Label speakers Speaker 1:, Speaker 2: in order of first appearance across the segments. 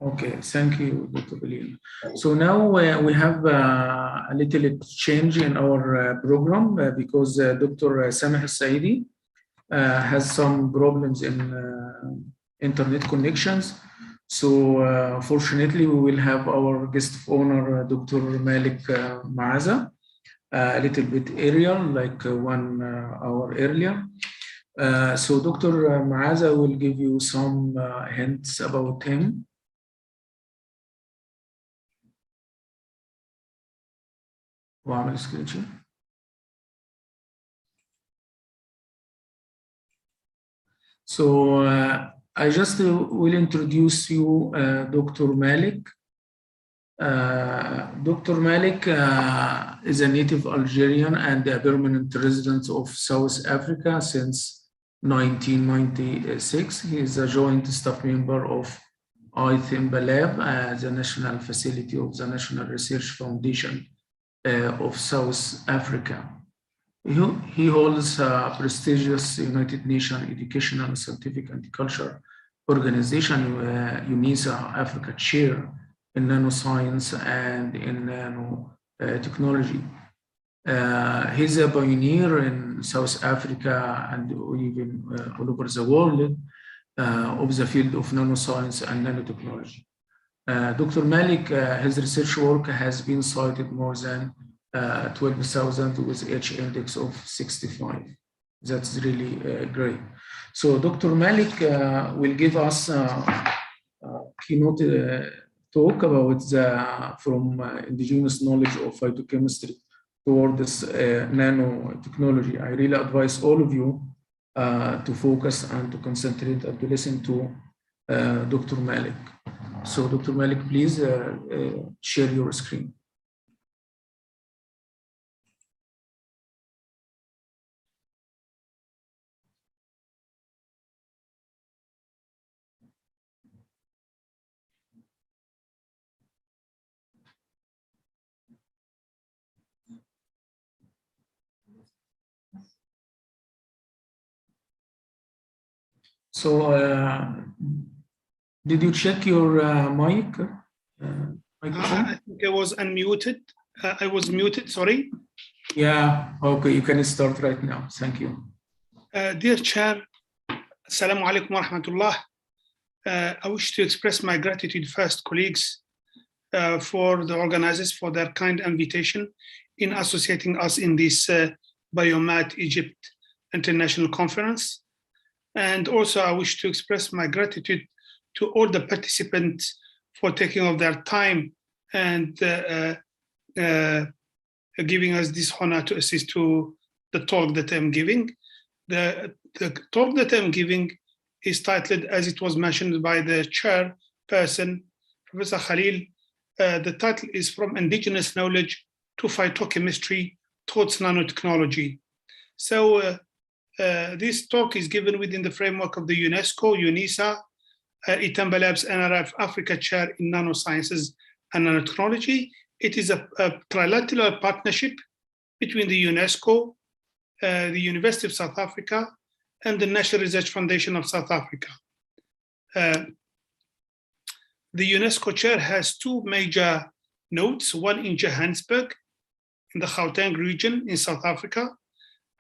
Speaker 1: Okay, thank you, Dr. Belin. So now we have a little change in our program because Dr. Sameh Saidi has some problems in internet connections. So fortunately, we will have our guest of honor, Dr. Malik Mazza, a little bit earlier, like 1 hour earlier. So Dr. Mazza will give you some hints about him. وأعمل سكرين شير. So I just will introduce you Dr. Malik. Dr. Malik is a native Algerian and a permanent resident of South Africa since 1996. He is a joint staff member of ITHIMBA Lab, the national facility of the National Research Foundation of South Africa. He holds a prestigious United Nations Educational, Scientific and Cultural Organization, UNISA Africa Chair in Nanoscience and in Nanotechnology. He's a pioneer in South Africa and even all over the world of the field of nanoscience and nanotechnology. Dr. Malik, his research work has been cited more than 12,000 with H index of 65. That's really great. So Dr. Malik will give us a keynote talk about from indigenous knowledge of phytochemistry toward this nanotechnology. I really advise all of you to focus and to concentrate and to listen to Dr. Malik. So Dr. Malik, please share your screen. So did you check your mic?
Speaker 2: I think I was unmuted. I was muted, sorry.
Speaker 1: Yeah, okay, you can start right now. Thank you.
Speaker 2: Dear Chair, Assalamu alaikum wa rahmatullah. I wish to express my gratitude first, colleagues, for the organizers for their kind invitation in associating us in this Biomed Egypt International Conference. And also I wish to express my gratitude to all the participants for taking of their time and giving us this honor to assist to the talk that I'm giving. The talk that I'm giving is titled, as it was mentioned by the chairperson, Professor Khalil. The title is From Indigenous Knowledge to Phytochemistry Towards Nanotechnology. So this talk is given within the framework of the UNESCO, UNISA, ITHIMBA Labs NRF Africa Chair in Nanosciences and Nanotechnology. It is a trilateral partnership between the UNESCO, the University of South Africa, and the National Research Foundation of South Africa. The UNESCO chair has two major nodes, one in Johannesburg, in the Gauteng region in South Africa,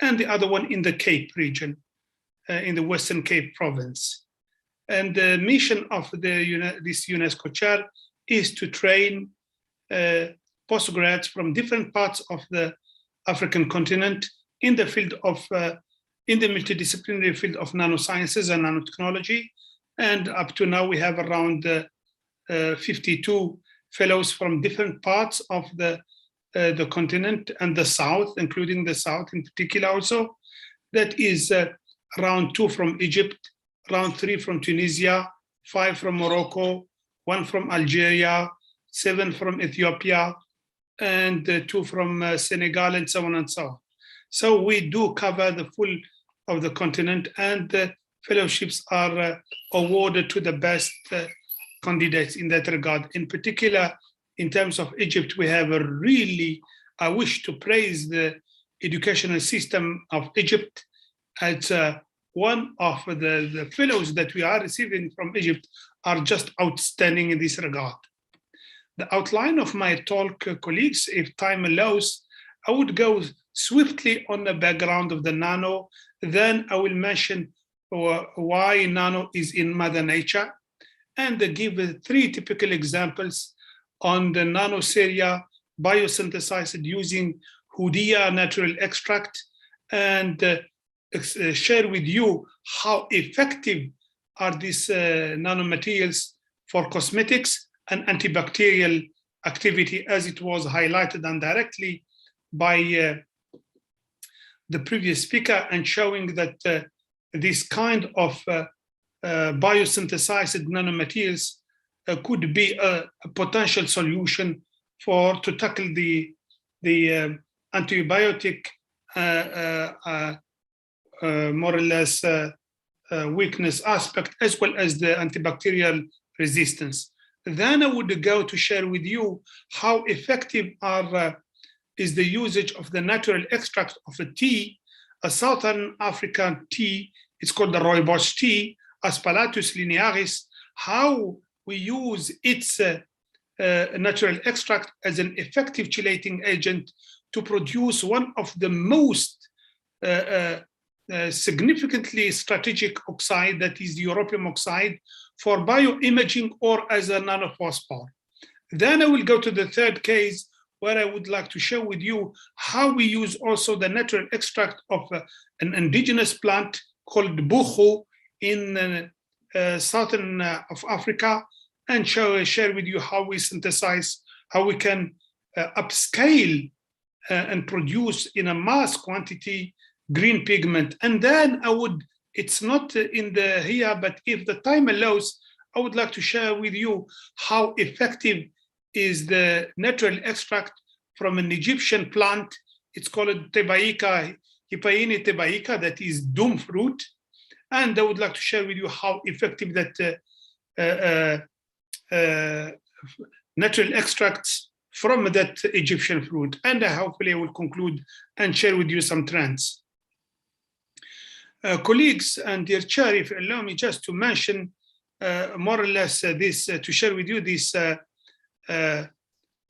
Speaker 2: and the other one in the Cape region, in the Western Cape province. And the mission of this UNESCO chair is to train postgrads from different parts of the African continent in the field of, in the multidisciplinary field of nanosciences and nanotechnology. And up to now, we have around 52 fellows from different parts of the continent and the South, including the South in particular also. That is around 2 from Egypt, around 3 from Tunisia, 5 from Morocco, 1 from Algeria, 7 from Ethiopia, and 2 from Senegal, and so on and so on. So we do cover the full of the continent, and the fellowships are awarded to the best candidates in that regard. In particular, in terms of Egypt, we have a really, I wish to praise the educational system of Egypt. It's one of the fellows that we are receiving from Egypt are just outstanding in this regard. The outline of my talk, colleagues, if time allows, I would go swiftly on the background of the nano, then I will mention why nano is in Mother Nature, and give 3 typical examples on the nanoseria biosynthesized using Hoodia natural extract, and share with you how effective are these nanomaterials for cosmetics and antibacterial activity, as it was highlighted indirectly by the previous speaker, and showing that this kind of biosynthesized nanomaterials could be a potential solution to tackle the antibiotic more or less weakness aspect, as well as the antibacterial resistance. Then I would go to share with you how effective is the usage of the natural extract of a tea, a Southern African tea. It's called the rooibos tea, Aspalathus linearis, how we use its natural extract as an effective chelating agent to produce one of the most significantly strategic oxide, that is the europium oxide, for bioimaging or as a nanophosphor. Then I will go to the third case, where I would like to share with you how we use also the natural extract of an indigenous plant called buchu in southern of Africa, and share with you how we synthesize, how we can upscale and produce in a mass quantity green pigment. And then I would, it's not in the here, but if the time allows, I would like to share with you how effective is the natural extract from an Egyptian plant. It's called Tebaika, Hypaene tebaika, that is doom fruit. And I would like to share with you how effective that natural extracts from that Egyptian fruit. And hopefully I will conclude and share with you some trends. Colleagues and dear chair, if you allow me just to mention more or less this, to share with you this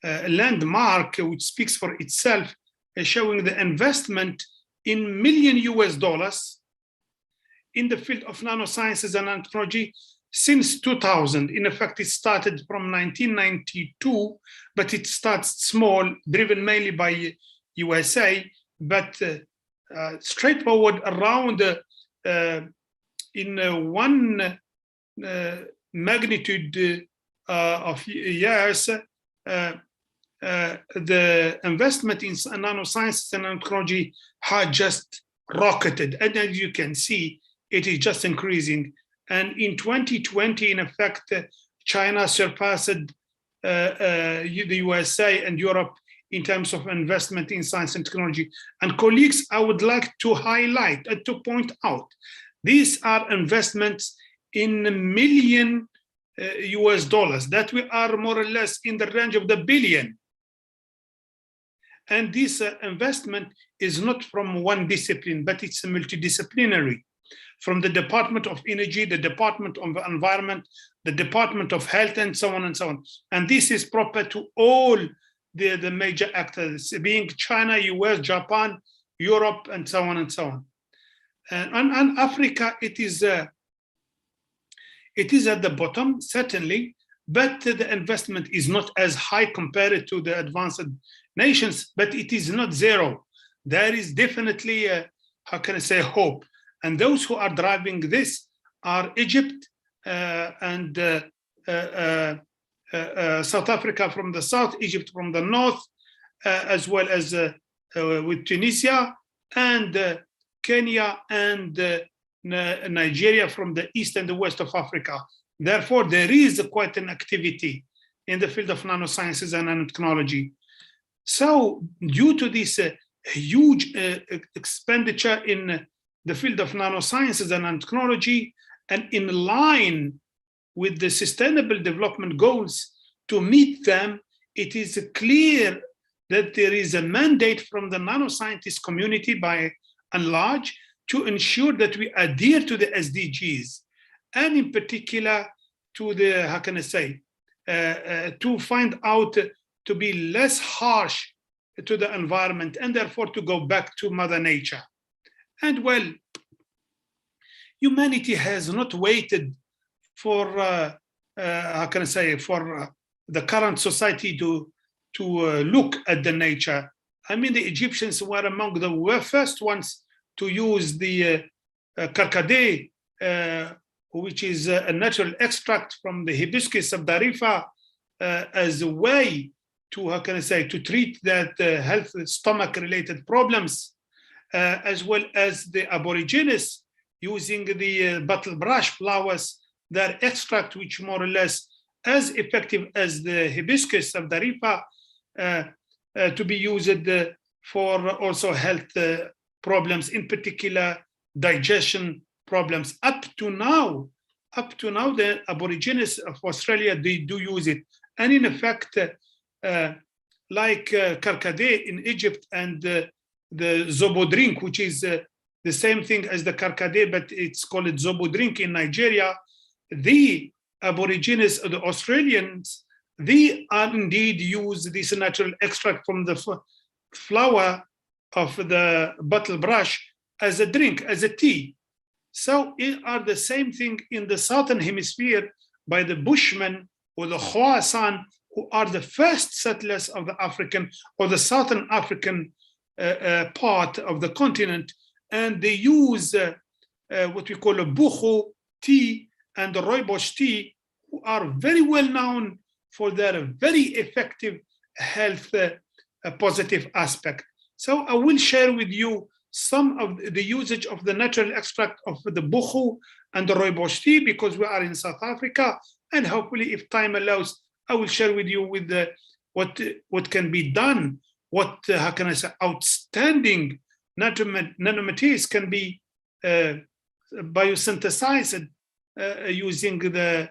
Speaker 2: landmark, which speaks for itself, showing the investment in million US dollars in the field of nanosciences and nanotechnology since 2000. In effect, it started from 1992, but it starts small, driven mainly by USA, but straightforward around in one magnitude of years, the investment in nanosciences and nanotechnology had just rocketed. And as you can see, it is just increasing. And in 2020, in effect, China surpassed the USA and Europe in terms of investment in science and technology. And colleagues, I would like to highlight and to point out, these are investments in million US dollars, that we are more or less in the range of the billion. And this investment is not from one discipline, but it's multidisciplinary. From the Department of Energy, the Department of Environment, the Department of Health, and so on and so on. And this is proper to all the major actors, being China, US, Japan, Europe, and so on and so on. And Africa, it is at the bottom, certainly, but the investment is not as high compared to the advanced nations, but it is not zero. There is definitely, how can I say, hope. And those who are driving this are Egypt and South Africa from the south, Egypt from the north, as well as with Tunisia, and Kenya and Nigeria from the east and the west of Africa. Therefore, there is quite an activity in the field of nanosciences and nanotechnology. So due to this huge expenditure in the field of nanosciences and nanotechnology, and in line with the Sustainable Development Goals, to meet them, it is clear that there is a mandate from the nanoscientist community by and large to ensure that we adhere to the SDGs, and in particular to the, how can I say, to find out to be less harsh to the environment, and therefore to go back to Mother Nature. And well, humanity has not waited for, how can I say, for the current society to look at the nature. I mean, the Egyptians were among the first ones to use the karkade, which is a natural extract from the hibiscus sabdarifa, as a way to, how can I say, to treat that health stomach-related problems, as well as the Aborigines using the bottle brush flowers, their extract, which more or less as effective as the hibiscus sabdarifa, to be used for also health problems, in particular digestion problems. Up to now, the Aborigines of Australia, they do use it. And in effect, like karkade in Egypt and the zobo drink, which is the same thing as the karkade, but it's called zobo drink in Nigeria, the Aborigines, the Australians, they are indeed use this natural extract from the flower of the bottle brush as a drink, as a tea. So it are the same thing in the southern hemisphere by the Bushmen or the Khoisan, who are the first settlers of the African or the southern African part of the continent. And they use what we call a buchu tea and the rooibos tea, who are very well known for their very effective health positive aspect. So I will share with you some of the usage of the natural extract of the buchu and the rooibos tea, because we are in South Africa, and hopefully, if time allows, I will share with you with what can be done, what how can I say, outstanding nanomaterials can be biosynthesized using the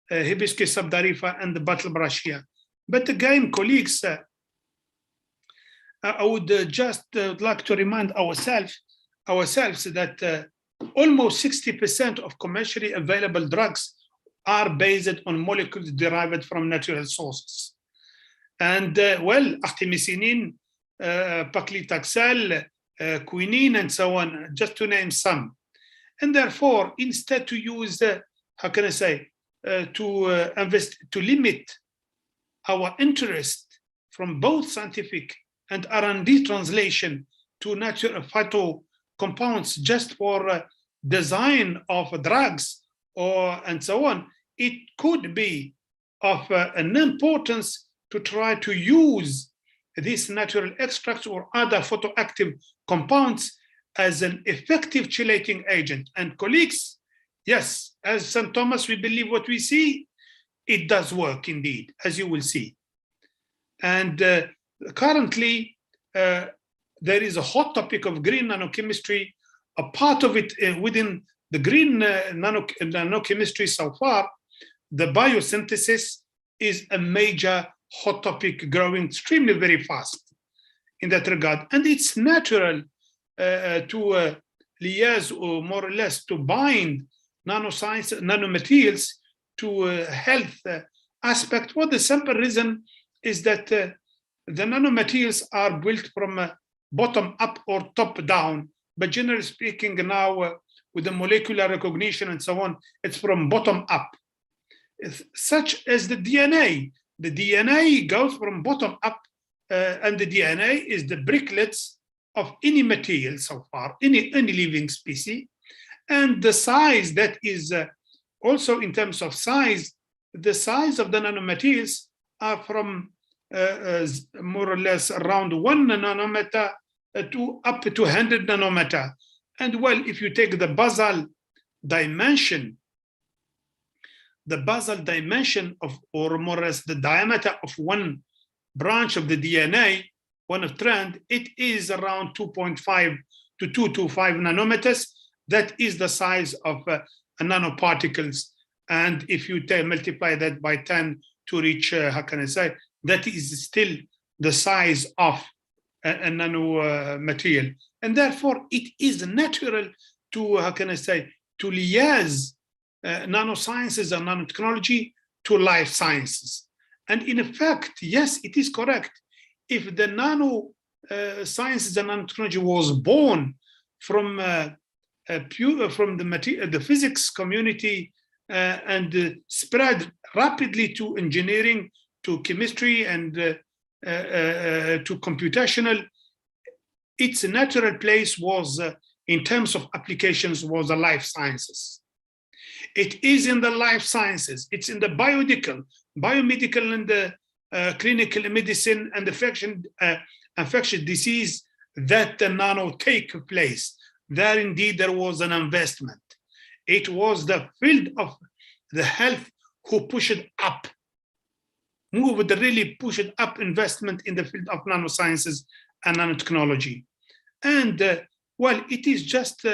Speaker 2: hibiscus sabdarifa and the bottle brush here. But again, colleagues, I would just like to remind ourselves that almost 60% of commercially available drugs are based on molecules derived from natural sources. And well, artemisinin, paclitaxel, quinine, and so on, just to name some. And therefore, instead to use, how can I say, to limit our interest from both scientific and R&D translation to natural phyto compounds just for design of drugs or and so on, it could be of an importance to try to use these natural extracts or other photoactive compounds as an effective chelating agent. And colleagues, yes, as St. Thomas, we believe what we see, it does work indeed, as you will see. And currently, there is a hot topic of green nanochemistry. A part of it within the green nanochemistry so far, the biosynthesis is a major hot topic growing extremely very fast in that regard. And it's natural to liaise or more or less to bind nanoscience, nanomaterials to health aspect. Well, the simple reason is that the nanomaterials are built from bottom up or top down, but generally speaking now with the molecular recognition and so on, it's from bottom up. Such as the DNA. The DNA goes from bottom up, and the DNA is the bricklets of any material so far, any living species. And the size that is also in terms of size, the size of the nanomaterials are from more or less around 1 nanometer to up to 100 nanometer. And well, if you take the basal dimension of, or more or less the diameter of one branch of the DNA, one strand, it is around 2.5 to 225 nanometers. That is the size of nanoparticles. And if you multiply that by 10 to reach, how can I say, that is still the size of nano material. And therefore, it is natural to, how can I say, to liaise nanosciences and nanotechnology to life sciences. And in effect, yes, it is correct. If the nano sciences and nanotechnology was born from the physics community and spread rapidly to engineering, to chemistry, and to computational, its natural place was, in terms of applications, was the life sciences. It is in the life sciences, it's in the biomedical and the clinical medicine and the infectious disease that the nano take place. There indeed there was an investment. It was the field of the health who pushed up, really pushed up investment in the field of nanosciences and nanotechnology. And well, it is just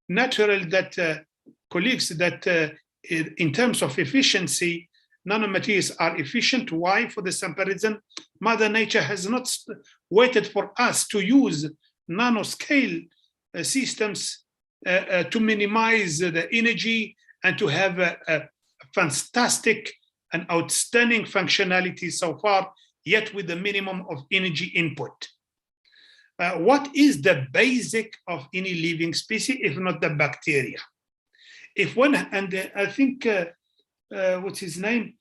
Speaker 2: natural that colleagues, that in terms of efficiency, nanomaterials are efficient. Why? For the simple reason, Mother Nature has not waited for us to use nanoscale systems to minimize the energy and to have a fantastic and outstanding functionality so far, yet with the minimum of energy input. What is the basic of any living species, if not the bacteria? If one, and I think, what's his name?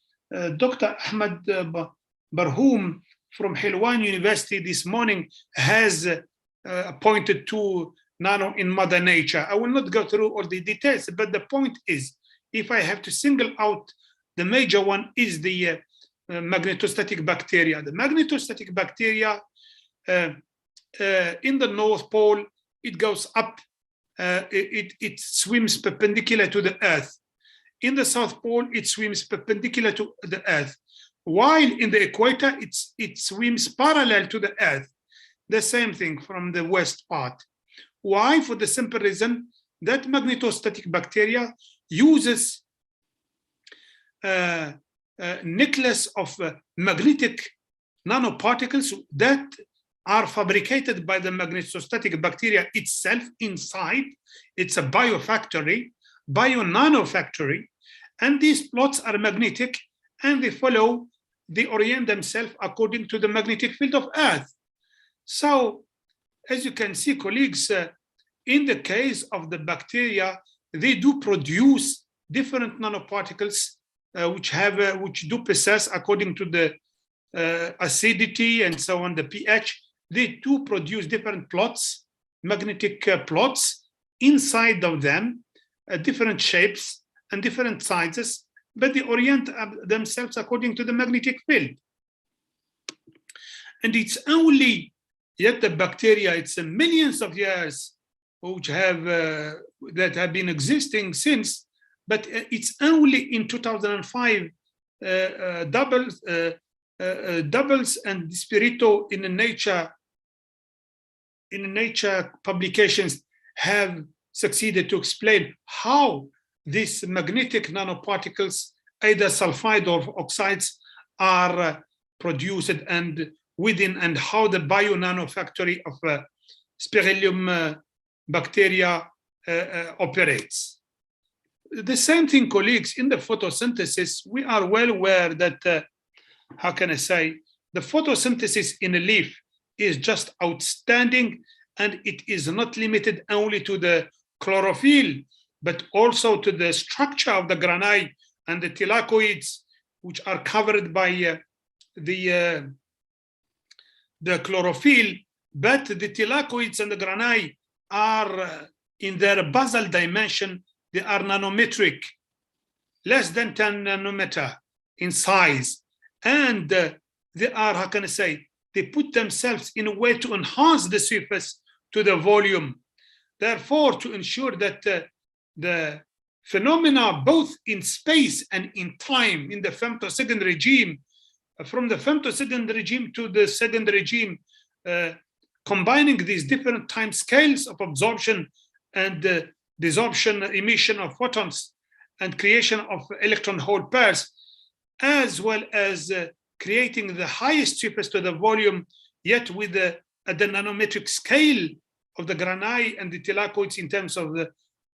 Speaker 2: Dr. Ahmed Barhoum from Helwan University this morning has pointed to nano in Mother Nature. I will not go through all the details, but the point is, if I have to single out, the major one is the magnetostatic bacteria. The magnetostatic bacteria in the North Pole, it goes up, it swims perpendicular to the Earth. In the South Pole, it swims perpendicular to the Earth, while in the equator, it swims parallel to the Earth. The same thing from the west part. Why? For the simple reason that magnetostatic bacteria uses a necklace of magnetic nanoparticles that are fabricated by the magnetostatic bacteria itself inside. It's a biofactory, bio-nanofactory, and these plots are magnetic and they orient themselves according to the magnetic field of Earth. So, as you can see, colleagues, in the case of the bacteria, they do produce different nanoparticles which do possess, according to the acidity and so on, the pH, they do produce different plots, magnetic plots inside of them, different shapes and different sizes, but they orient themselves according to the magnetic field. And it's only yet the bacteria, it's millions of years which have that have been existing since, but it's only in 2005 Doubles and Spirito in the Nature publications have succeeded to explain how these magnetic nanoparticles, either sulfide or oxides, are produced and within, and how the bio-nanofactory of Spirillum bacteria operates. The same thing, colleagues, in the photosynthesis, we are well aware that, how can I say, the photosynthesis in a leaf is just outstanding, and it is not limited only to the chlorophyll, but also to the structure of the grani and the thylakoids, which are covered by the chlorophyll, but the thylakoids and the grani are in their basal dimension, they are nanometric, less than 10 nanometer in size. And they are, how can I say, they put themselves in a way to enhance the surface to the volume. Therefore, to ensure that the phenomena, both in space and in time, in the femtosecond regime, from the femtosecond regime to the second regime, combining these different time scales of absorption and desorption, emission of photons, and creation of electron hole pairs, as well as creating the highest surface to the volume, yet with the at the nanometric scale of the grani and the thylakoids in terms of the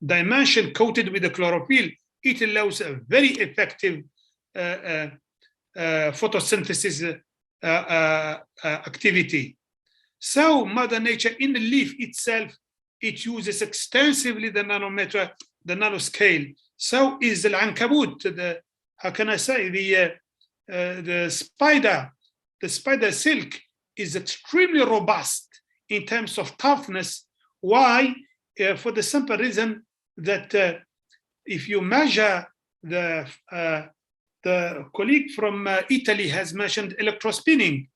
Speaker 2: dimension coated with the chlorophyll, it allows a very effective photosynthesis activity. So Mother Nature in the leaf itself, it uses extensively the nanometer, the nanoscale. So is the Ankabut, the, how can I say, the spider silk is extremely robust in terms of toughness. Why? For the simple reason that if you measure the colleague from Italy has mentioned electrospinning.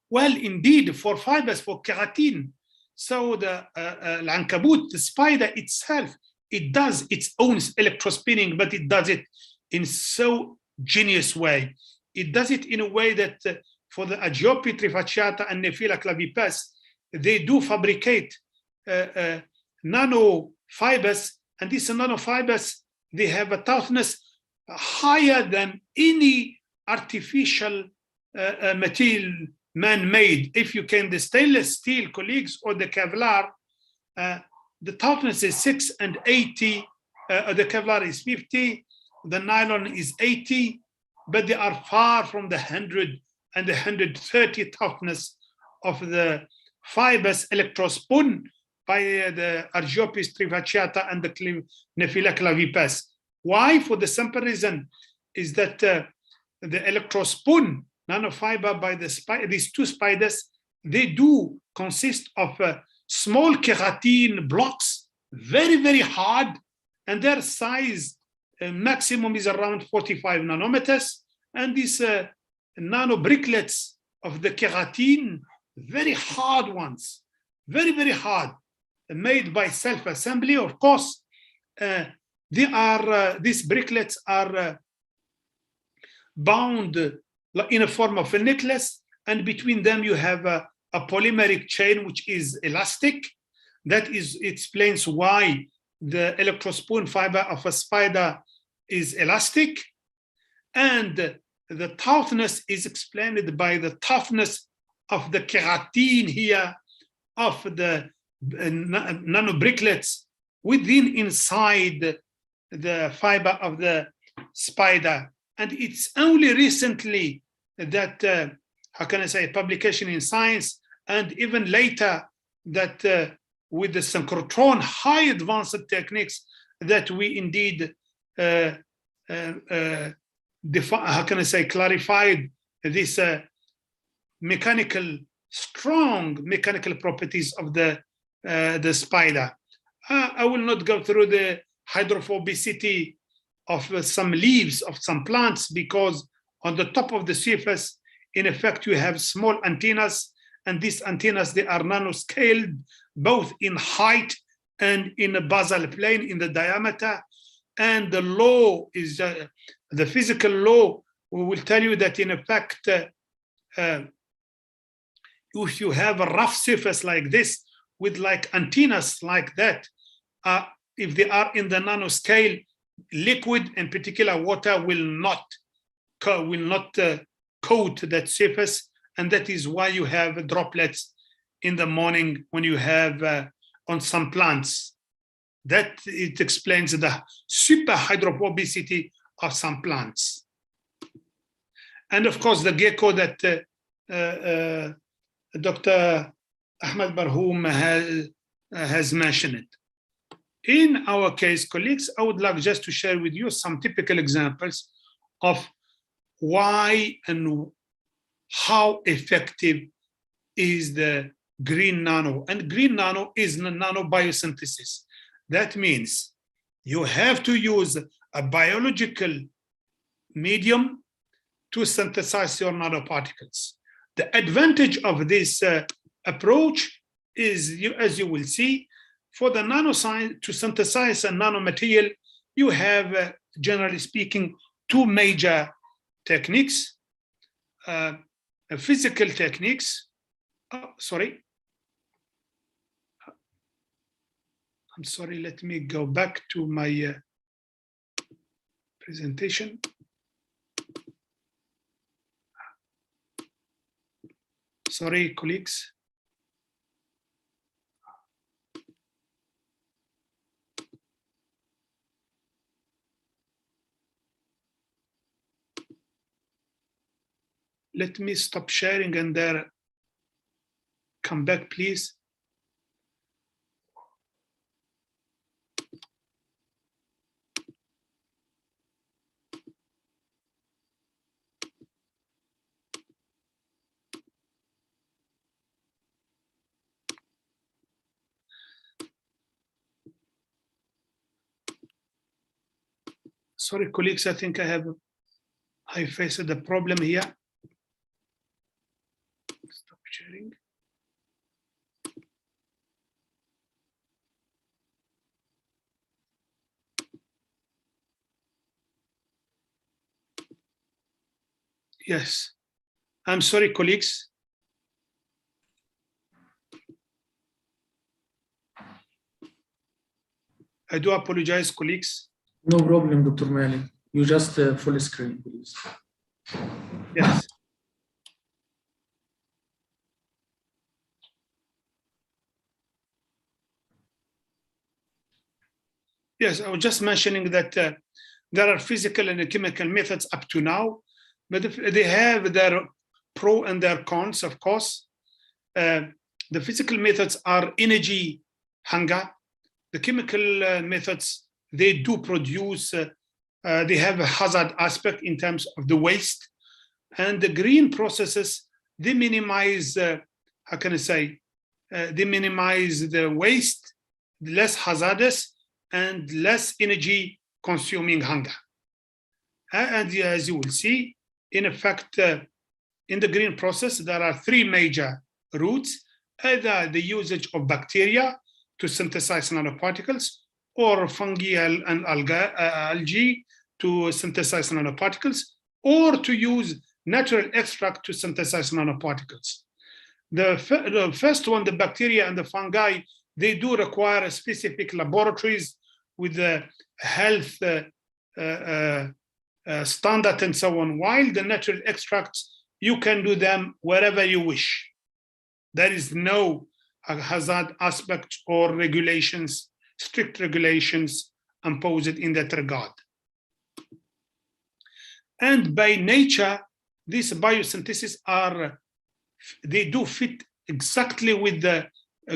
Speaker 2: Well, indeed, for fibers, for keratin, so the Ankabut, the spider itself, it does its own electrospinning, but it does it in so genius way. It does it in a way that for the Agiopi trifasciata and Nephila clavipes, they do fabricate nanofibers, and these nanofibers, they have a toughness higher than any artificial material man-made. If you can, the stainless steel colleagues or the Kevlar, the toughness is 6 and 80, the Kevlar is 50, the nylon is 80, but they are far from the 100 and the 130 toughness of the fibers electrospun by the Argiopis trifasciata and the Nephila clavipes. Why? For the simple reason is that the electrospun nanofiber by these two spiders, they do consist of small keratin blocks, very, very hard, and their size maximum is around 45 nanometers. And these nano bricklets of the keratin, very hard ones, very, very hard, made by self-assembly, of course. These bricklets are bound in a form of a necklace, and between them you have a polymeric chain which is elastic. That explains why the electrospun fiber of a spider is elastic, and the toughness is explained by the toughness of the keratin here of the nano bricklets inside the fiber of the spider. And it's only recently that, how can I say, publication in Science, and even later that with the synchrotron high advanced techniques that we indeed, how can I say, clarified this strong mechanical properties of the spider. I will not go through the hydrophobicity of some leaves of some plants, because on the top of the surface, in effect, you have small antennas, and these antennas, they are nanoscaled, both in height and in a basal plane in the diameter. And the law is, the physical law will tell you that in effect, if you have a rough surface like this, with like antennas like that, if they are in the nanoscale, liquid, in particular water, will not coat that surface, and that is why you have droplets in the morning when you have on some plants. That it explains the super hydrophobicity of some plants. And of course, the gecko that Dr. Ahmed Barhoum has mentioned. In our case, colleagues, I would like just to share with you some typical examples of why and how effective is the green nano. And green nano is nano-biosynthesis. That means you have to use a biological medium to synthesize your nanoparticles. The advantage of this approach is, as you will see, for the nanoscience to synthesize a nanomaterial, you have, generally speaking, two major techniques, physical techniques. I'm sorry, let me go back to my presentation. Sorry, colleagues. Let me stop sharing and there come back, please. Sorry, colleagues, I think I faced a problem here. Stop sharing. Yes, I'm sorry, colleagues. I do apologize, colleagues.
Speaker 1: No problem, Dr. Malik. You just full screen, please.
Speaker 2: Yes. Yes, I was just mentioning that there are physical and chemical methods up to now, but they have their pro and their cons, of course. The physical methods are energy hunger. The chemical methods, they do produce, they have a hazard aspect in terms of the waste. And the green processes, they minimize, how can I say, they minimize the waste, less hazardous, and less energy consuming hunger. And as you will see, in effect, in the green process, there are three major routes: either the usage of bacteria to synthesize nanoparticles, or fungi and algae to synthesize nanoparticles, or to use natural extract to synthesize nanoparticles. The first one, the bacteria and the fungi, they do require specific laboratories with the health standard and so on, while the natural extracts, you can do them wherever you wish. There is no hazard aspect or regulations, strict regulations imposed in that regard. And by nature, these biosyntheses they do fit exactly with the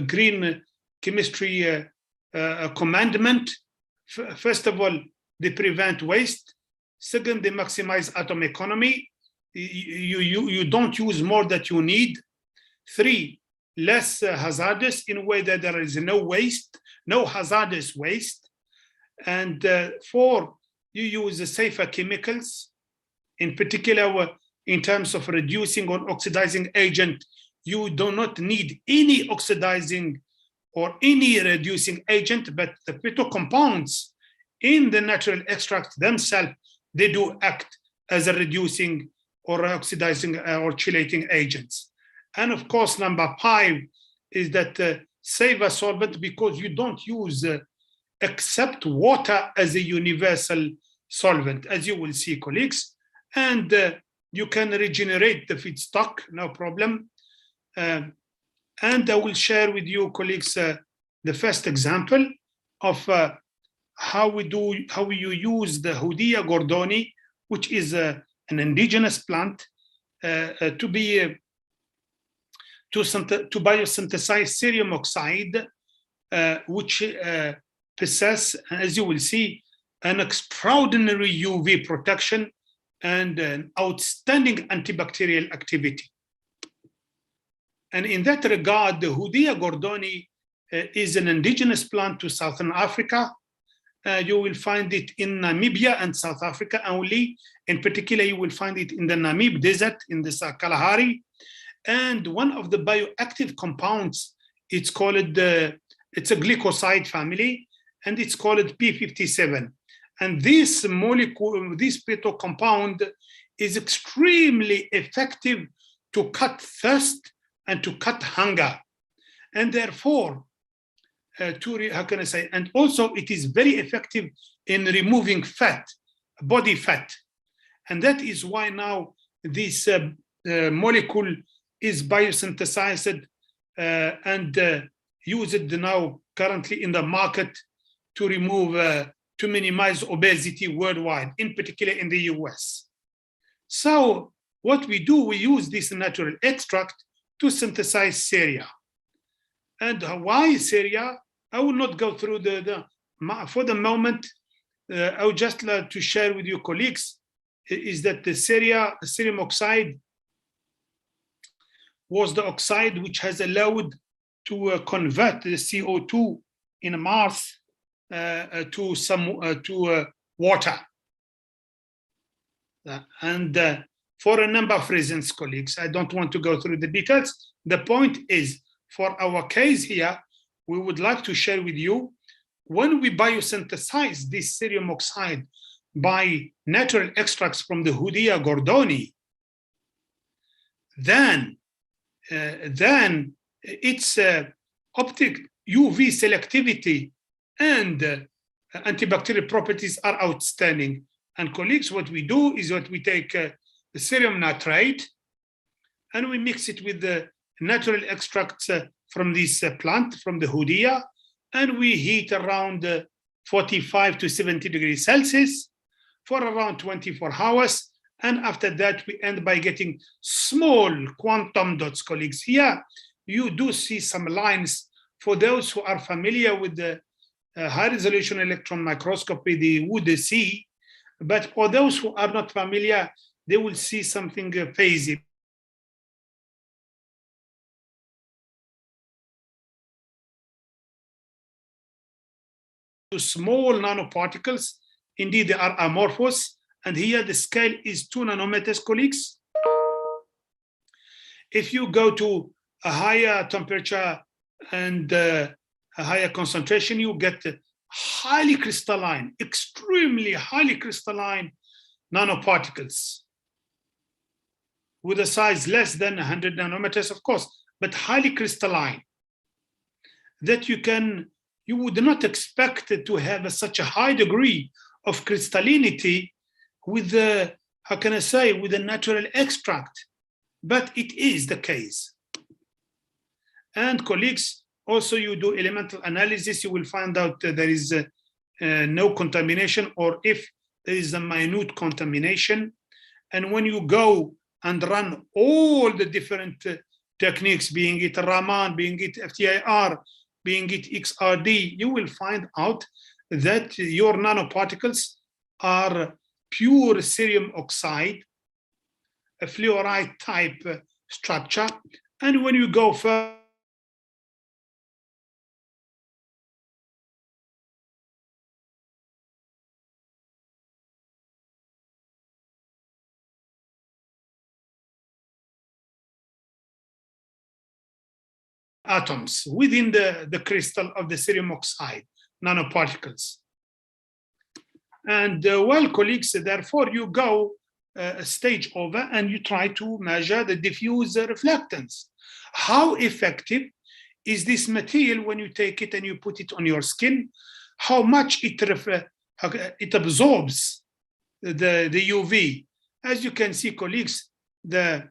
Speaker 2: green chemistry commandment. First of all, they prevent waste. Second, they maximize atom economy. You don't use more than you need. Three, less hazardous in a way that there is no waste, no hazardous waste. And four, you use safer chemicals. In particular, in terms of reducing or oxidizing agent, you do not need any oxidizing or any reducing agent, but the phytocompounds in the natural extract themselves, they do act as a reducing or oxidizing or chelating agents. And of course, number 5 is that safer solvent, because you don't use except water as a universal solvent, as you will see, colleagues. And you can regenerate the feedstock, no problem. And I will share with you, colleagues, the first example of how you use the Houdia gordoni, which is an indigenous plant, to biosynthesize cerium oxide, which possess, as you will see, an extraordinary UV protection and an outstanding antibacterial activity. And in that regard, the Houdia gordoni is an indigenous plant to Southern Africa. You will find it in Namibia and South Africa only. In particular, you will find it in the Namib Desert, in the Kalahari. And one of the bioactive compounds, it's called, it's a glycoside family, and it's called P57. And this molecule, this phytocompound, is extremely effective to cut thirst and to cut hunger. And therefore, how can I say, and also it is very effective in removing fat, body fat. And that is why now this molecule is biosynthesized and used now currently in the market to remove, to minimize obesity worldwide, in particular in the US. So what we do, we use this natural extract to synthesize ceria. And why ceria? I will not go through for the moment. I would just like to share with your colleagues is that the cerium oxide was the oxide which has allowed to convert the CO2 in Mars to water. And for a number of reasons, colleagues, I don't want to go through the details. The point is, for our case here, we would like to share with you, when we biosynthesize this cerium oxide by natural extracts from the Hoodia gordoni, then its optic UV selectivity and antibacterial properties are outstanding. And colleagues, what we do is what we take the cerium nitrate and we mix it with the natural extracts from this plant, from the Hoodia, and we heat around 45 to 70 degrees Celsius for around 24 hours. And after that, we end by getting small quantum dots, colleagues. Here, you do see some lines. For those who are familiar with the high-resolution electron microscopy, they would see. But for those who are not familiar, they will see something phasey. Small nanoparticles, indeed they are amorphous, and here the scale is 2 nanometers, colleagues. If you go to a higher temperature and a higher concentration, you get highly crystalline, extremely highly crystalline nanoparticles with a size less than 100 nanometers, of course, but highly crystalline, that you would not expect to have such a high degree of crystallinity with the, how can I say, with a natural extract, but it is the case. And colleagues, also you do elemental analysis, you will find out that there is no contamination, or if there is a minute contamination. And when you go and run all the different techniques, being it Raman, being it FTIR, being it XRD, you will find out that your nanoparticles are pure cerium oxide, a fluoride type structure. And when you go further, atoms within the crystal of the cerium oxide nanoparticles. And well, colleagues, therefore you go a stage over and you try to measure the diffuse reflectance. How effective is this material when you take it and you put it on your skin? How much it absorbs the UV? As you can see, colleagues, this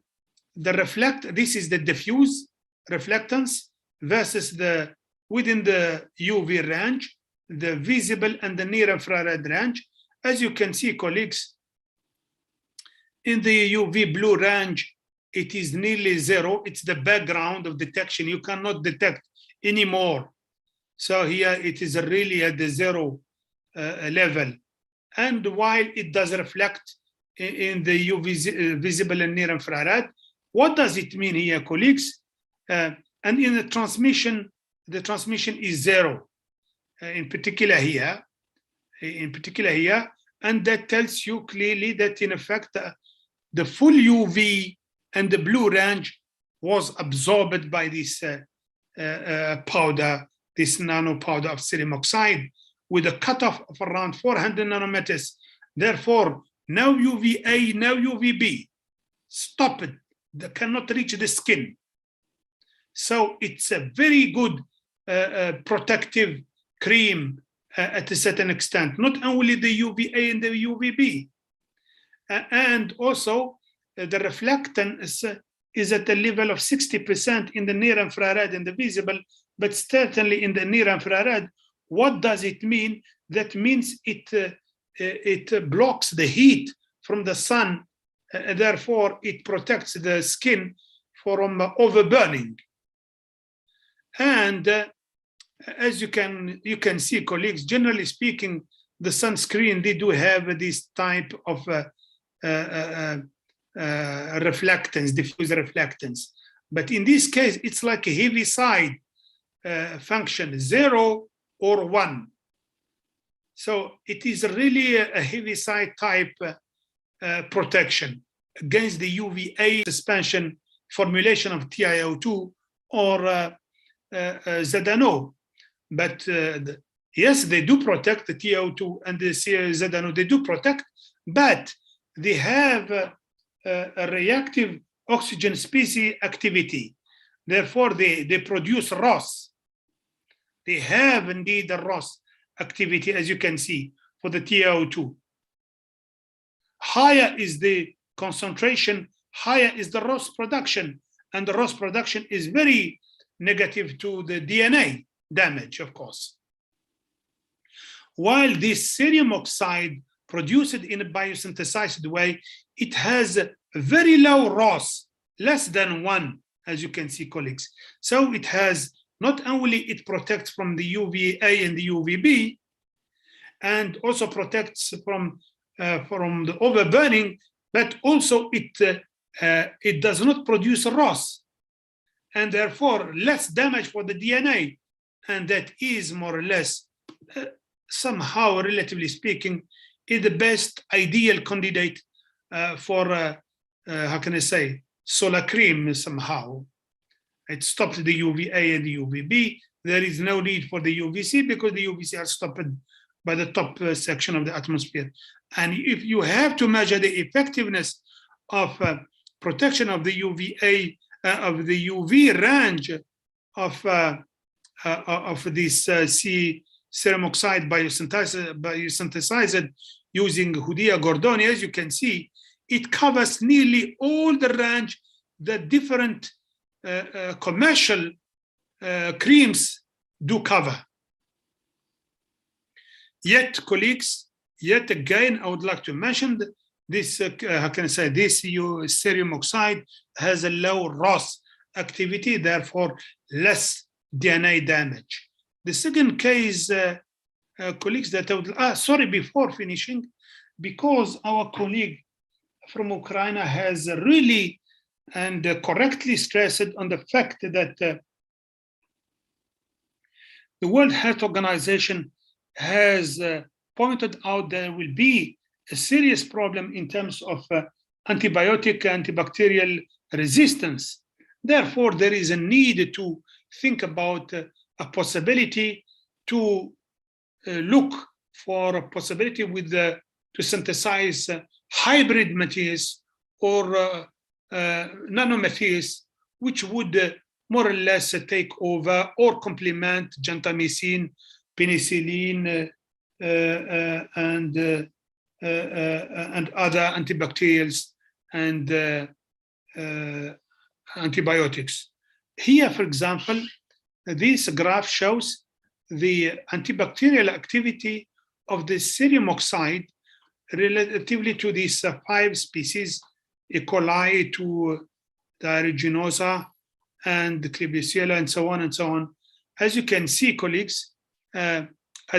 Speaker 2: is the diffuse reflectance versus the within the UV range, the visible and the near infrared range. As you can see, colleagues, in the UV blue range, it is nearly zero. It's the background of detection. You cannot detect anymore. So here it is really at the zero level. And while it does reflect in the UV visible and near infrared, what does it mean here, colleagues? And in the transmission is zero, in particular here, and that tells you clearly that in effect the full UV and the blue range was absorbed by this powder, this nano powder of cerium oxide, with a cutoff of around 400 nanometers. Therefore, no UVA, no UVB, stop it. They cannot reach the skin. So it's a very good protective cream at a certain extent, not only the UVA and the UVB. And also the reflectance is at the level of 60% in the near infrared and the visible, but certainly in the near infrared. What does it mean? That means it blocks the heat from the sun, therefore it protects the skin from overburning. And as you can see, colleagues, generally speaking, the sunscreen, they do have this type of reflectance, diffuse reflectance. But in this case, it's like a heavy side function, 0 or 1. So it is really a heavy side type protection against the UVA suspension formulation of TiO2 or ZNO. But yes, they do protect the TiO2 and the ZNO, they do protect, but they have a reactive oxygen species activity. Therefore, they produce ROS. They have indeed the ROS activity, as you can see, for the TiO2. Higher is the concentration, higher is the ROS production, and the ROS production is very negative to the DNA damage, of course. While this cerium oxide produced in a biosynthesized way, it has a very low ROS, less than 1, as you can see, colleagues. So it has, not only it protects from the UVA and the UVB, and also protects from the overburning, but also it does not produce ROS, and therefore less damage for the DNA. And that is more or less, somehow, relatively speaking, is the best ideal candidate for, how can I say, solar cream somehow. It stops the UVA and the UVB. There is no need for the UVC because the UVC are stopped by the top section of the atmosphere. And if you have to measure the effectiveness of protection of the UVA, of the UV range of this cerium oxide biosynthesized using Houdia Gordoni, as you can see, it covers nearly all the range that different commercial creams do cover. Yet, colleagues, yet again, I would like to mention that this, how can I say, this cerium oxide has a low ROS activity, therefore less DNA damage. The second case, colleagues, that I would, sorry, before finishing, because our colleague from Ukraine has really and correctly stressed on the fact that the World Health Organization has pointed out there will be a serious problem in terms of antibiotic, antibacterial resistance. Therefore, there is a need to think about a possibility to look for a possibility with to synthesize hybrid materials or nanomaterials, which would more or less take over or complement gentamicin, penicillin, and other antibacterials and antibiotics. Here, for example, this graph shows the antibacterial activity of the cerium oxide relatively to these 5 species, E. coli to the aeruginosa and the Klebsiella and so on and so on. As you can see, colleagues, at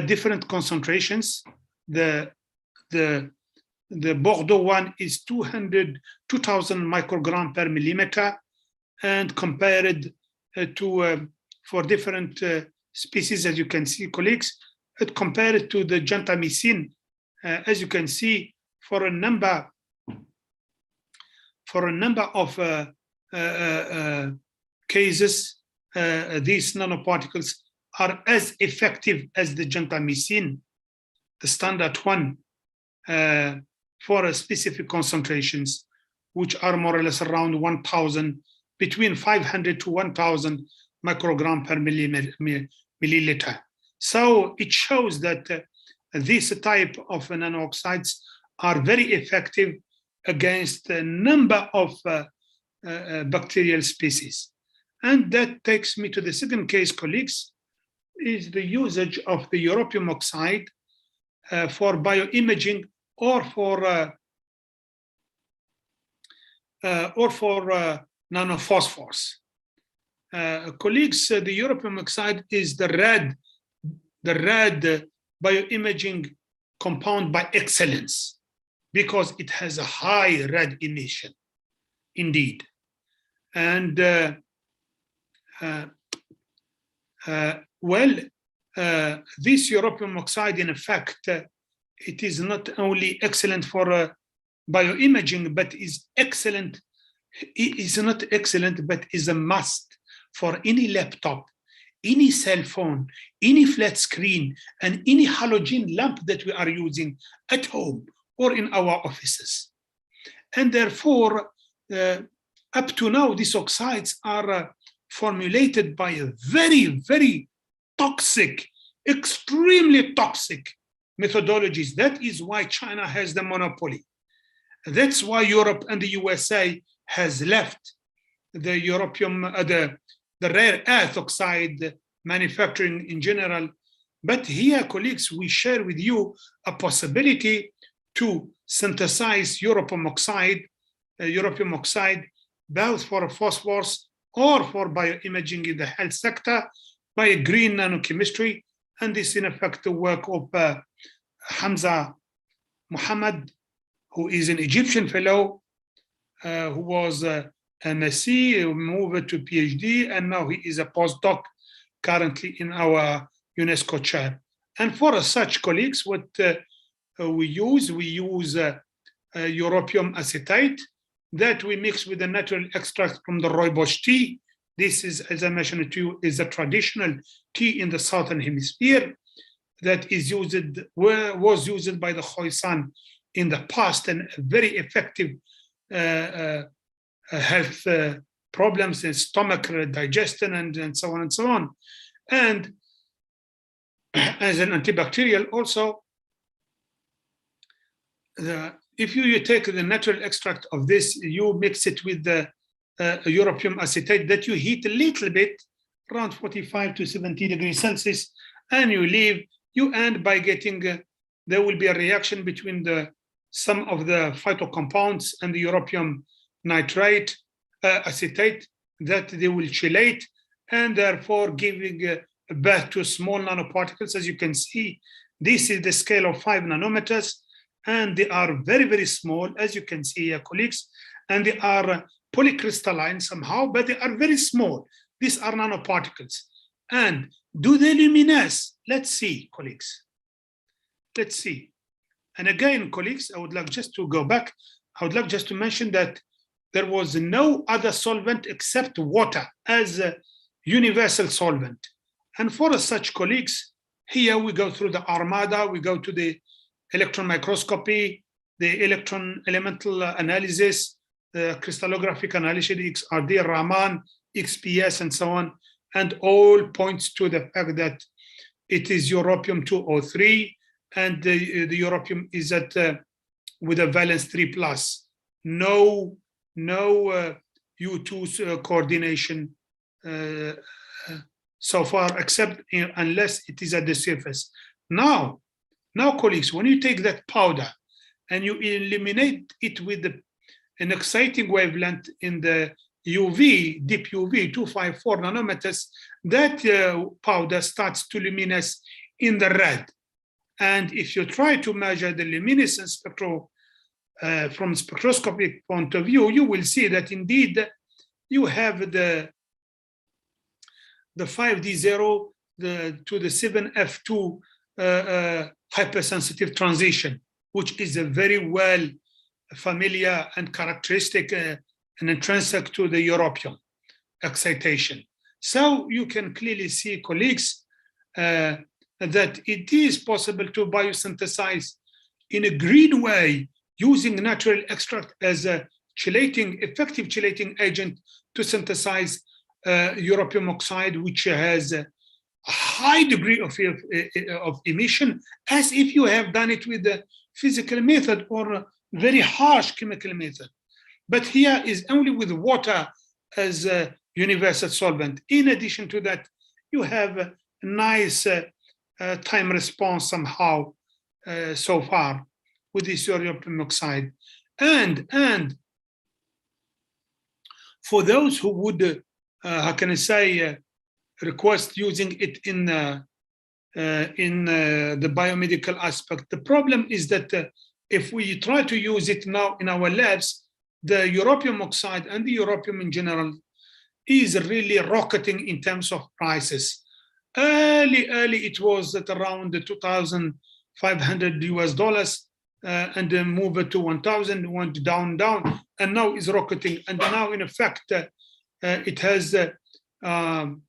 Speaker 2: different concentrations, the Bordeaux one is 2,000 microgram per millimeter, and compared to for different species, as you can see, colleagues, it compared to the gentamicin, as you can see, for a number of cases, these nanoparticles are as effective as the gentamicin, the standard one, for specific concentrations, which are more or less around 1,000, between 500 to 1,000 microgram per milliliter. So it shows that this type of nano-oxides are very effective against a number of bacterial species. And that takes me to the second case, colleagues, is the usage of the europium oxide for bioimaging or for nanophosphors. Colleagues, the europium oxide is the red bioimaging compound by excellence because it has a high red emission, indeed. And this europium oxide, in fact, it is not only excellent for bioimaging, but is excellent. It is not excellent, but is a must for any laptop, any cell phone, any flat screen, and any halogen lamp that we are using at home or in our offices. And therefore, up to now, these oxides are formulated by a very, very toxic, extremely toxic methodologies. That is why China has the monopoly. That's why Europe and the USA has left the europium, the rare earth oxide manufacturing in general. But here, colleagues, we share with you a possibility to synthesize europium oxide, both for phosphorus or for bioimaging in the health sector by a green nanochemistry. And this, in effect, the work of Hamza Muhammad, who is an Egyptian fellow, who was MSc, moved to PhD, and now he is a postdoc currently in our UNESCO chair. And for such colleagues, what we use europium acetate that we mix with the natural extract from the rooibos tea. This is, as I mentioned to you, is a traditional tea in the Southern Hemisphere that is was used by the Khoisan in the past, and very effective health problems in stomach digestion and so on and so on. And as an antibacterial also, if you take the natural extract of this, you mix it with the europium acetate that you heat a little bit, around 45 to 70 degrees Celsius, and you leave, you end by getting, there will be a reaction between some of the phytocompounds and the europium nitrate, acetate, that they will chelate, and therefore giving birth to small nanoparticles. As you can see, this is the scale of 5 nanometers, and they are very, very small, as you can see here, colleagues, and they are polycrystalline somehow, but they are very small. These are nanoparticles. And do they luminesce? Let's see, colleagues. Let's see. And again, colleagues, I would like just to go back. I would like just to mention that there was no other solvent except water as a universal solvent. And for such colleagues, here we go through the armada, we go to the electron microscopy, the electron elemental analysis, the crystallographic analysis, XRD, Raman, XPS, and so on, and all points to the fact that it is europium 203, and the europium is at with a valence 3+. No U2 coordination so far, except unless it is at the surface. Now, colleagues, when you take that powder and you illuminate it with an exciting wavelength in the UV, deep UV, 254 nanometers, that powder starts to luminesce in the red. And if you try to measure the luminescence spectrum from spectroscopic point of view, you will see that indeed you have the 5D0 to the 7F2 hypersensitive transition, which is a very well familiar and characteristic and intrinsic to the europium excitation. So you can clearly see, colleagues, that it is possible to biosynthesize in a green way using natural extract as a effective chelating agent to synthesize europium oxide, which has a high degree of emission, as if you have done it with the physical method or a very harsh chemical method. But here is only with water as a universal solvent. In addition to that, you have a nice time response somehow so far with this uranium oxide. And for those who would, how can I say, request using it in the biomedical aspect, the problem is that if we try to use it now in our labs, the europium oxide and the europium in general is really rocketing in terms of prices. Early it was at around $2,500 and then moved to 1,000, went down, and now is rocketing. And now, in effect, it has on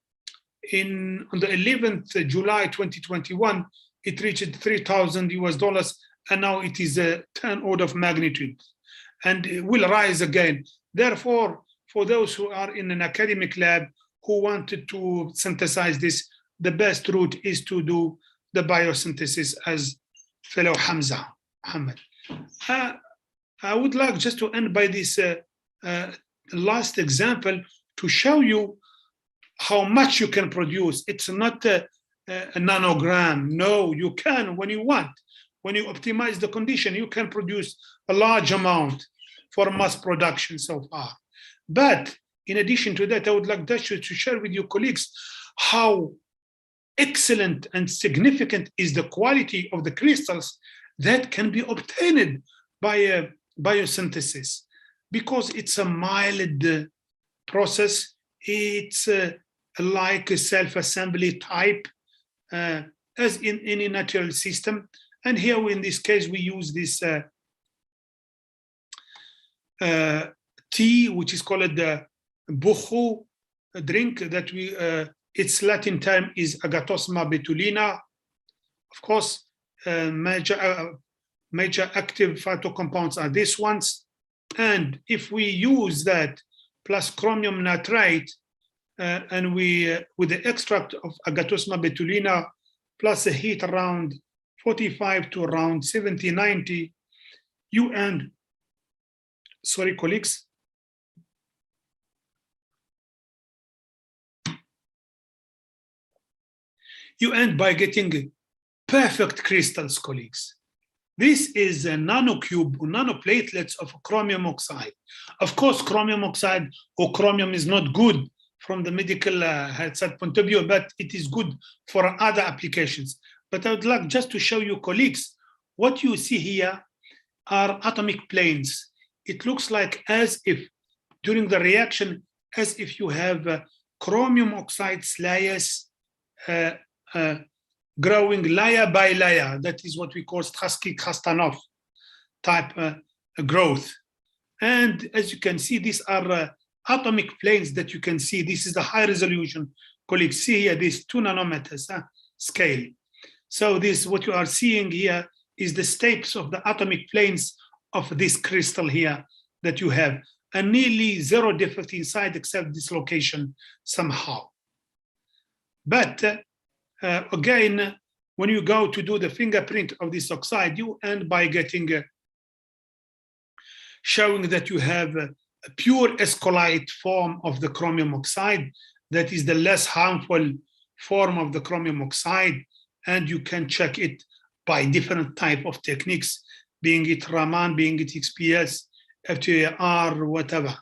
Speaker 2: the 11th July 2021, it reached $3,000, and now it is a 10 order of magnitude, and it will rise again. Therefore, for those who are in an academic lab who wanted to synthesize this, the best route is to do the biosynthesis, as fellow Hamza Muhammad. I would like just to end by this last example to show you how much you can produce. It's not a nanogram. No, you can when you want. When you optimize the condition, you can produce a large amount for mass production so far. But in addition to that, I would like to share with your colleagues how excellent and significant is the quality of the crystals that can be obtained by biosynthesis, because it's a mild process. It's like a self-assembly type as in any natural system. And here in this case, we use this tea, which is called the buchu drink, that we its Latin term is Agatosma betulina. Of course, major active phytocompounds are these ones. And if we use that plus chromium nitrate, and we with the extract of Agatosma betulina plus a heat around 45 to around 70, 90, you end, sorry, colleagues. You end by getting perfect crystals, colleagues. This is a nanocube or nanoplatelets of chromium oxide. Of course, chromium oxide or chromium is not good from the medical point of view, but it is good for other applications. But I would like just to show you, colleagues, what you see here are atomic planes. It looks like as if during the reaction, as if you have chromium oxide layers growing layer by layer. That is what we call Starsky-Krastanov type growth. And as you can see, these are atomic planes that you can see. This is the high resolution. Colleagues, see here, this 2 nanometers scale. So this, what you are seeing here is the steps of the atomic planes of this crystal here that you have, and nearly zero defect inside except dislocation somehow. But again, when you go to do the fingerprint of this oxide, you end by getting showing that you have a pure escolite form of the chromium oxide. That is the less harmful form of the chromium oxide, and you can check it by different type of techniques, being it Raman, being it XPS, FTIR, whatever.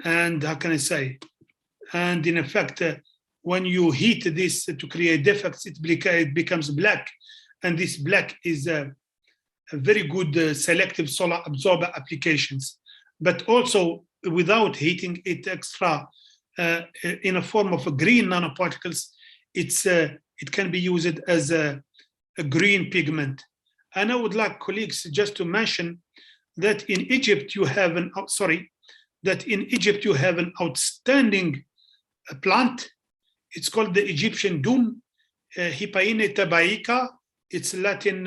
Speaker 2: And how can I say? And in effect, when you heat this to create defects, it becomes black. And this black is a very good selective solar absorber applications. But also without heating it extra in a form of a green nanoparticles, it can be used as a green pigment. And I would like colleagues just to mention that in Egypt you have an outstanding plant. It's called the Egyptian doom, Hypaina tabaica. It's Latin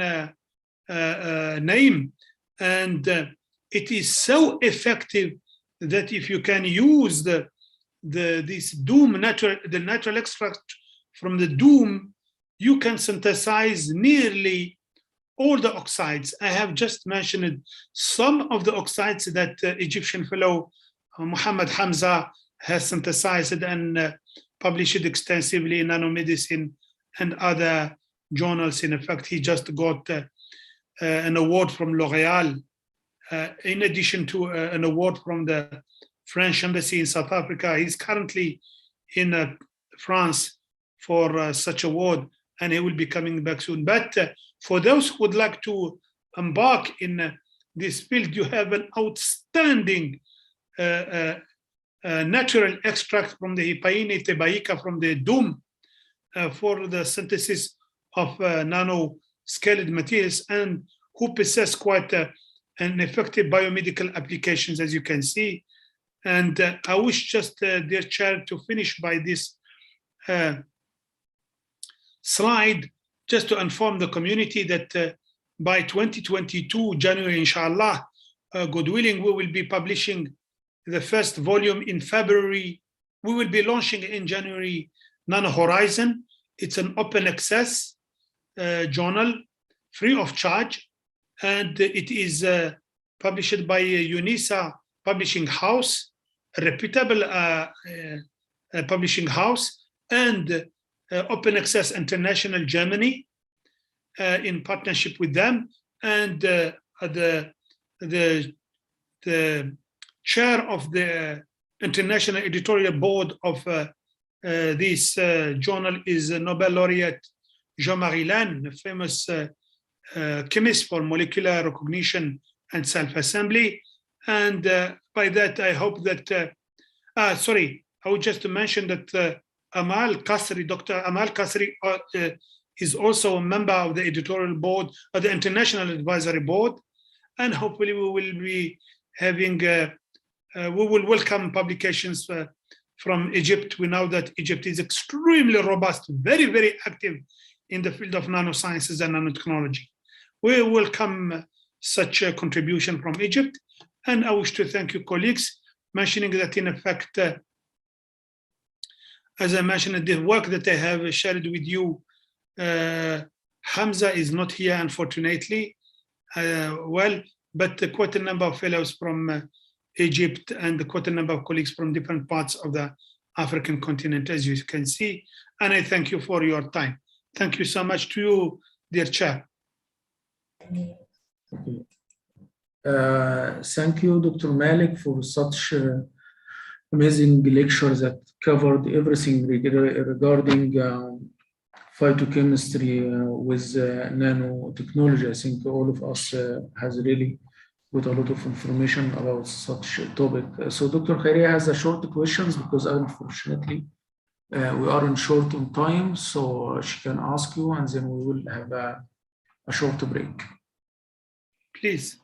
Speaker 2: name, and it is so effective that if you can use this doom the natural extract from the doom, you can synthesize nearly all the oxides. I have just mentioned some of the oxides that Egyptian fellow Muhammad Hamza has synthesized and published extensively in Nanomedicine and other journals. In fact, he just got an award from L'Oréal, in addition to an award from the French Embassy in South Africa. He's currently in France for such award, and he will be coming back soon. But for those who would like to embark in this field, you have an outstanding natural extract from the Hypaina tebaika from the dum for the synthesis of nano-scaled materials, and who possess quite an effective biomedical applications, as you can see. And I wish just, dear Chair, to finish by this slide, just to inform the community that by 2022, January, inshallah, God willing, we will be publishing the first volume in February. We will be launching in January Nano Horizon. It's an open access journal, free of charge, and it is published by UNISA Publishing House, a reputable publishing house, and Open Access International Germany in partnership with them. And the chair of the international editorial board of this journal is Nobel laureate Jean-Marie Lannes, a famous chemist for molecular recognition and self-assembly. And by that, I hope that, sorry, I would just mention that Amal Kasri, Dr. Amal Kasri is also a member of the editorial board of the International Advisory Board. And hopefully we will be having, we will welcome publications from Egypt. We know that Egypt is extremely robust, very, very active in the field of nanosciences and nanotechnology. We welcome such a contribution from Egypt. And I wish to thank you, colleagues, mentioning that in effect, as I mentioned, the work that I have shared with you, Hamza is not here, unfortunately, but quite a number of fellows from Egypt and quite a number of colleagues from different parts of the African continent, as you can see. And I thank you for your time. Thank you so much to you, dear Chair.
Speaker 1: Okay. Thank you, Dr. Malik, for such amazing lectures that covered everything regarding phytochemistry with nanotechnology. I think all of us has really got a lot of information about such a topic. So Dr. Khairia has a short questions because unfortunately we are short on time, so she can ask you and then we will have a short break.
Speaker 2: Please.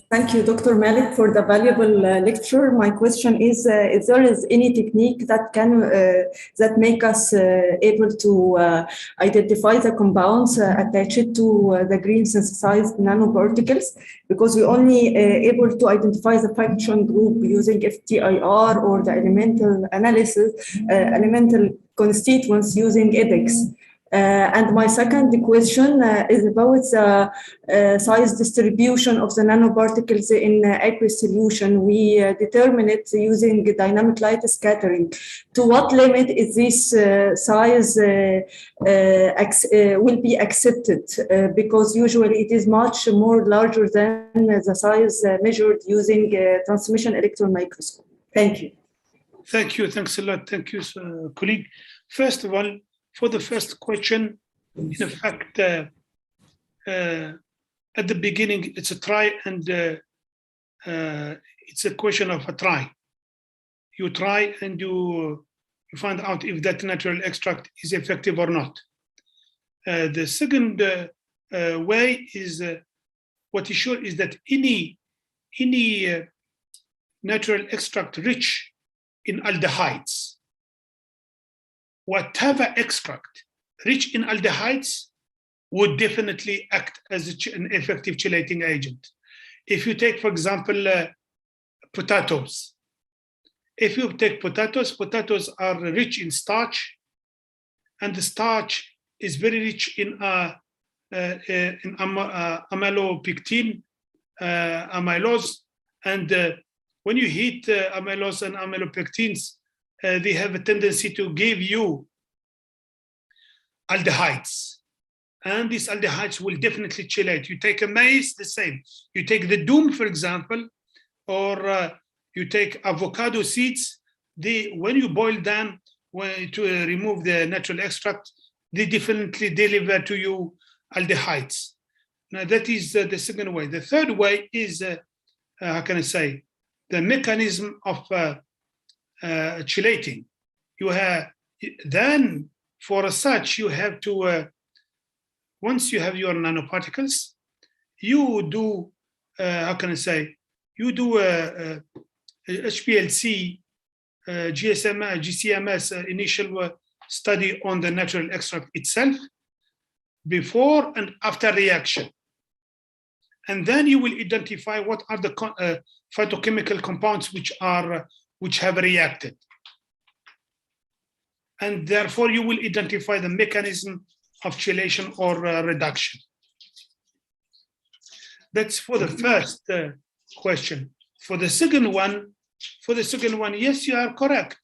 Speaker 3: Thank you, Dr. Malik, for the valuable lecture. My question is, if there is any technique that can that make us able to identify the compounds attached to the green synthesized nanoparticles, because we only able to identify the function group using FTIR or the elemental analysis, elemental constituents using EDEX. And my second question is about the size distribution of the nanoparticles in aqueous solution. We determine it using dynamic light scattering. To what limit is this size will be accepted? Because usually it is much more larger than the size measured using transmission electron microscope. Thank you.
Speaker 2: Thank you. Thanks a lot. Thank you, colleague. First of all, for the first question, in fact, at the beginning, it's a try and it's a question of a try. You try and you find out if that natural extract is effective or not. The second way is, what is sure is that any natural extract rich in aldehydes, whatever extract rich in aldehydes would definitely act as an effective chelating agent. If you take, for example, potatoes. If you take potatoes, potatoes are rich in starch, and the starch is very rich in amylopectin, amylose, and when you heat amylose and amylopectins, they have a tendency to give you aldehydes. And these aldehydes will definitely chelate. You take a maize, the same. You take the doom, for example, or you take avocado seeds. When you boil them to remove the natural extract, they definitely deliver to you aldehydes. Now that is the second way. The third way is, how can I say, the mechanism of chelating. You have then for such you have to once you have your nanoparticles, you do how can I say, you do HPLC, GCMS initial study on the natural extract itself before and after reaction. And then you will identify what are the phytochemical compounds which have reacted. And therefore you will identify the mechanism of chelation or reduction. That's for the first question. For the second one, yes, you are correct.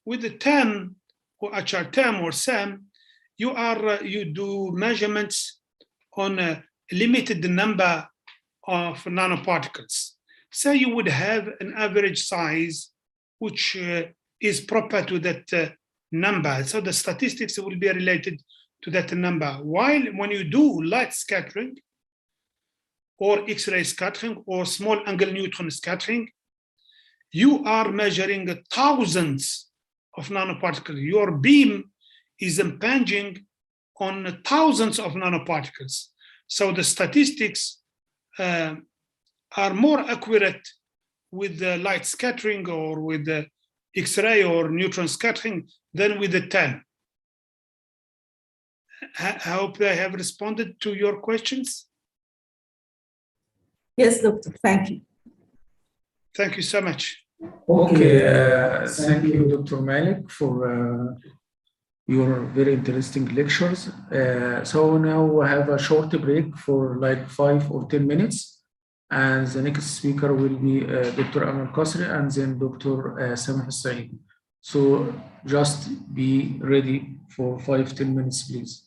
Speaker 2: With the term or HR term or SAM, you do measurements on a limited number of nanoparticles. So you would have an average size which is proper to that number. So the statistics will be related to that number. While when you do light scattering or X-ray scattering or small angle neutron scattering, you are measuring thousands of nanoparticles. Your beam is impinging on thousands of nanoparticles. So the statistics are more accurate with the light scattering or with the X-ray or neutron scattering than with the 10. I hope I have responded to your questions.
Speaker 3: Yes, doctor, thank you.
Speaker 2: Thank you so much.
Speaker 1: Okay, thank you, Dr. Malik, for your very interesting lectures. So now we have a short break for like 5 or 10 minutes. And the next speaker will be Dr. Amal Qasri and then Dr. Samih Saeed. So just be ready for 5-10 minutes, please.